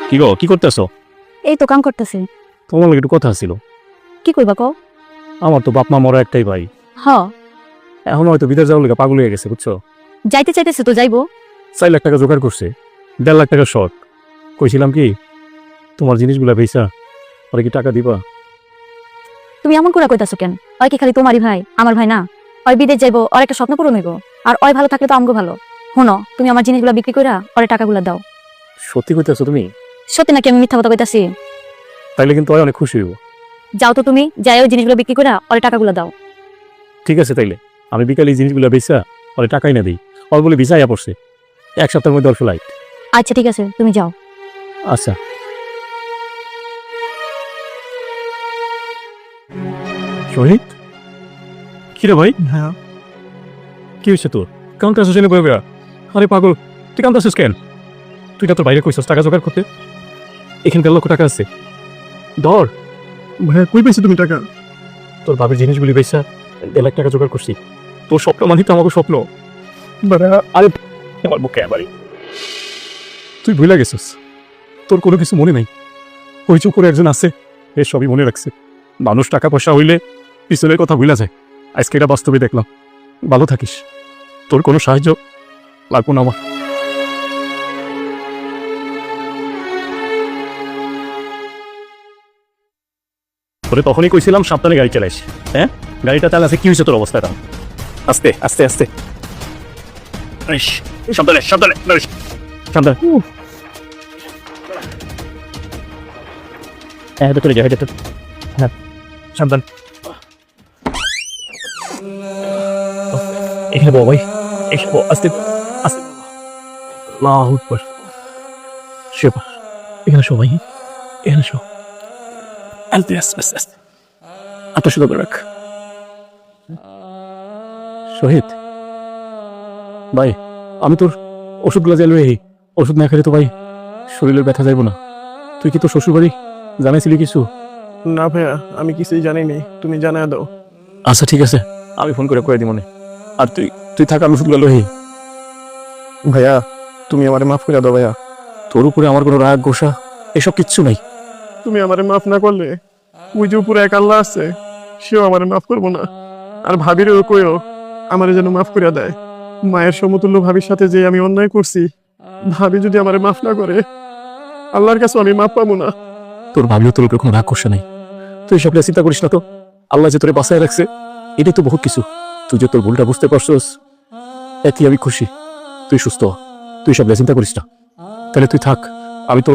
কি গো, কি করতেছো? এই তো কাম করতেছি। তোমার লগে একটু কথা ছিল। কি কইবা কও? আমার তো বাপ মা মরা একটাই ভাই, হ, এখন হয়তো বিদেশ যাওয়ার লেগে পাগল হয়ে গেছে, বুঝছো? যাইতে চাইতেছে তো যাইবো। 4 লাখ টাকা জোগাড় করছে, 1.5 লাখ টাকা শর্ট। কইছিলাম কি, তোমার জিনিসগুলা বেচা পরে কি টাকা দিবা? তুমি এমন করে কইতাছো কেন? ওই কি খালি তোমারই ভাই, আমার ভাই না? ওই বিদেশ যাইবো, ওর একটা স্বপ্ন পূরণ হইব। আর ওই ভালো থাকলে তো আমগো ভালো। শোনো, তুমি আমার জিনিসগুলো বিক্রি কইরা ওরে টাকাগুলো দাও। সত্যি কইতেছো তুমি? সত্যি নাকি আমি মিথ্যা কথা কইতাছি? তাইলে কিন্তু ওই অনেক খুশি হইব। যাও তো তুমি, যাই ওই জিনিসগুলো বিক্রি কইরা ওরে টাকাগুলো দাও। ঠিক আছে, তাইলে আমি বিকালে এই জিনিসগুলা বেচা পরে টাকাই না দিই। ওর বলে ভিসা আয়া পড়ছে, 1 সপ্তাহের মধ্যে ওর ফ্লাইট। আচ্ছা ঠিক আছে, তুমি যাও। আচ্ছা। শহীদ, কি রে ভাই? হ্যাঁ, কি হয়েছে তোর? কাউন্টার আসেনি বইবে? আরে পাগল, তুই কাউন্টার আসিস কেন? তুই না তোর বাইরে কইছস টাকা জোগাড় করতে? এখানে 1.5 লক্ষ টাকা আছে, ধর। ভাইয়া কই পাইছো তুমি টাকা? তোর বাবার জিনিসগুলি বেচা 1.5 লাখ টাকা জোগাড় করছি। তোর স্বপ্ন মানে তো আমাকে স্বপ্ন। ভাইয়া আরে আমার বুকে আবারই তুই ভুলে গেছিস, তোর কোনো কিছু মনে নাই। হইচু করে একজন আছে, এ সবই মনে রাখছে। মানুষ টাকা পয়সা হইলে পিছনের কথা ভুলা যায়। আজকে এটা বাস্তবে দেখলাম। ভালো থাকিস, তোর কোনো সাহায্য লাগবো না আমার। তোরে তখনই কইছিলাম সাবধানে গাড়ি চালাইস। হ্যাঁ, গাড়িটা চালাছে, কি হয়েছে তোর অবস্থাটা? আস্তে আস্তে আস্তে, ইস, সাবধানে সাবধানে সাবধানে। হ্যাঁ, এটা চলে যায়, এটা হ্যাঁ, সাবধান। এখানে বউ ভাই, এখানে বউ, আস্তে আস্তে। আল্লাহু আকবার। শেবা, এখানে শো ভাই, এখানে শো। আস্তে আস্তে আস্তে আস্তে, আত্মা শুধু করে রাখ। শহীদ ভাই, আমি তোর ওষুধগুলো চাইলে ওষুধ না খেলে তো ভাই শরীরের ব্যথা যাইব না। তুই কি তোর শ্বশুর বাড়ি জানাইছিলি কিছু? না ভাইয়া, আমি কিছুই জানি নাই, তুমি জানায় দাও। আচ্ছা ঠিক আছে, আমি ফোন করে দিই মনে। আর তুই তুই থাক, আমি ওষুধগুলো লই। ভাইয়া তুমি আমারে মাফ করে দাও ভাইয়া। তোর উপরে আমার কোনো রাগ গোসা এসব কিচ্ছু নাই। তুমি আমারে মাফ না করলে ওই যে উপরে এক আল্লাহ আছে, সেও আমারে মাফ করবো না। আর ভাবিরও কইও আমারে যেন মাফ করে দেয়। মায়ের সমতুল্য ভাবির সাথে যে আমি অন্যায় করছি, ভাবি যদি আমারে মাফ না করে, আল্লাহর কাছে আমি মাফ পাবো না। তোর ভাবিও তোর উপরে কোনো রাগ গোসা নাই। তুই সব চিন্তা করিস না তো, আল্লাহ যে তোরে বাঁচায় রাখছে এটাই তো বহুত কিছু। তুই যে তোর ভুলটা বুঝতে পারছস, এতে আমি খুশি। তুই সুস্থ হ, তুই সব চিন্তা করিস না। তাহলে তুই থাক, আমি তো